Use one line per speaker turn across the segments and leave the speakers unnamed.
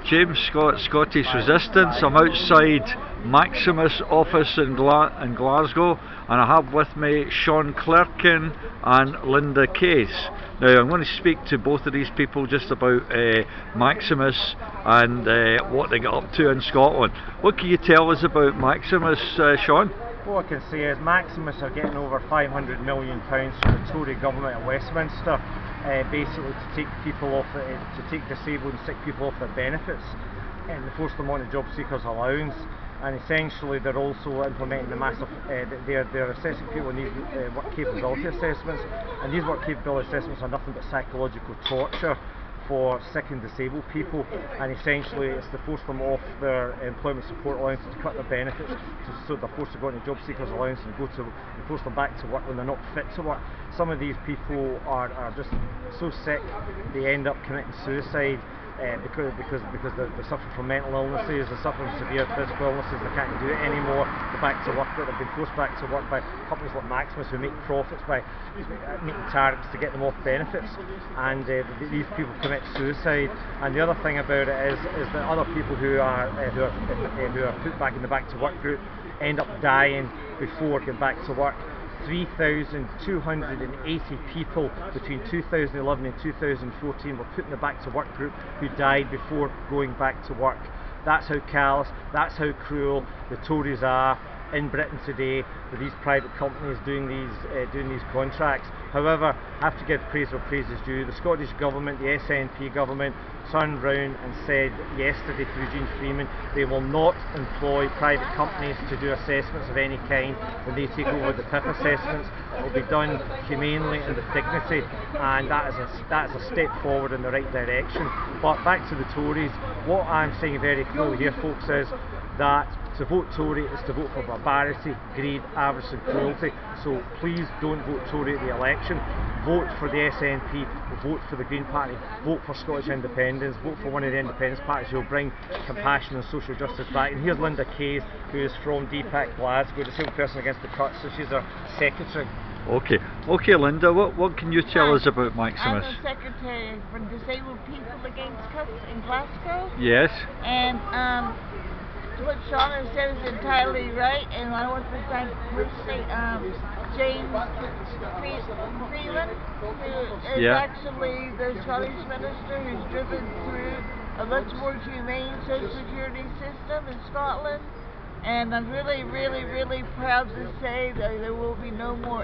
James Scott, Scottish Resistance. I'm outside Maximus office in Glasgow, and I have with me Sean Clerkin and Linda Kayz. Now I'm going to speak to both of these people just about Maximus and what they get up to in Scotland. What can you tell us about Maximus, Sean?
What I can say is Maximus are getting over £500 million from the Tory government at Westminster, basically to take people off, to take disabled and sick people off their benefits, and they force them on a job seekers allowance. And essentially they're also implementing the massive, they're assessing people in these work capability assessments, and these work capability assessments are nothing but psychological torture for sick and disabled people, and essentially it's to force them off their employment support allowance, to cut their benefits, so they're forced to go into job seekers allowance and force them back to work when they're not fit to work. Some of these people are just so sick they end up committing suicide because they're suffering from mental illnesses, they're suffering from severe physical illnesses, they can't do it anymore, they're back to work, but they've been forced back to work by companies like Maximus who make profits by meeting targets to get them off benefits, and these people commit suicide. And the other thing about it is that other people who are put back in the back to work group end up dying before getting back to work. 3,280 people between 2011 and 2014 were put in the back to work group who died before going back to work. That's how callous, that's how cruel the Tories are in Britain today, with these private companies doing these contracts. However, I have to give praise where praise is due. The Scottish Government, the SNP government, turned round and said yesterday to Eugene Freeman they will not employ private companies to do assessments of any kind when they take over the PIP assessments. It will be done humanely and with dignity, and that is a step forward in the right direction. But back to the Tories, what I'm saying very clearly here, folks, is that to vote Tory is to vote for barbarity, greed, avarice and cruelty. So please don't vote Tory at the election. Vote for the SNP, vote for the Green Party, vote for Scottish independence, vote for one of the independence parties who will bring compassion and social justice back. And here's Linda Kayz, who is from DPAC Glasgow, disabled person against the cuts, so she's our secretary.
Okay, Linda, what can you tell us about Maximus?
I'm the secretary for Disabled People Against Cuts in Glasgow.
Yes.
And what Sean said is entirely right, and I want to thank personally James Freeland, who is actually the Scottish minister who's driven through a much more humane social security system in Scotland. And I'm really, really, really proud to say that there will be no more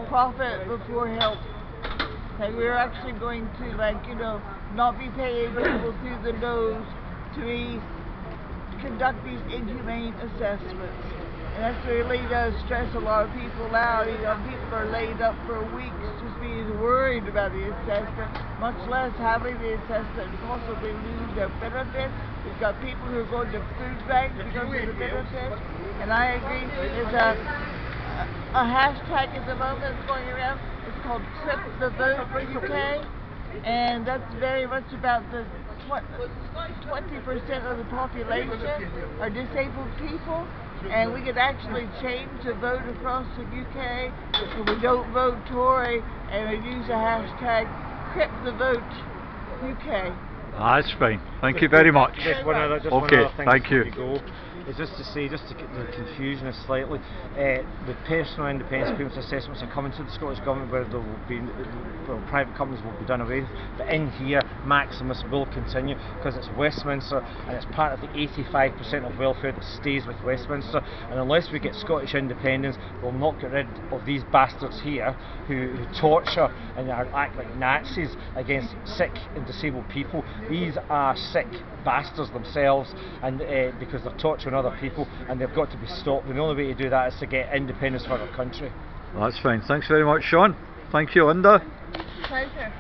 profit before health. That we're actually going to, not be paying people through the nose to conduct these inhumane assessments. And that's really does stress a lot of people out. People are laid up for weeks just being worried about the assessment, much less having the assessment and possibly lose their benefits. We've got people who are going to food banks because of the benefits. And I agree, there's a hashtag at the moment that's going around. It's called Trip the Vote for UK. And that's very much about the 20% of the population are disabled people, and we could actually change the vote across the UK if we don't vote Tory and we use the hashtag #CryptTheVoteUK.
That's fine. Thank you very much.
One other thing
thank you.
Is just to say, just to get the confusion is slightly, the personal independence payments assessments are coming to the Scottish Government where there will be, private companies will be done away with, but in here Maximus will continue because it's Westminster and it's part of the 85% of welfare that stays with Westminster, and unless we get Scottish independence we'll not get rid of these bastards here who torture and act like Nazis against sick and disabled people. These are sick bastards themselves, and because they're torturing other people, and they've got to be stopped. And the only way to do that is to get independence for our country.
That's fine. Thanks very much, Sean. Thank you, Linda.
Pleasure.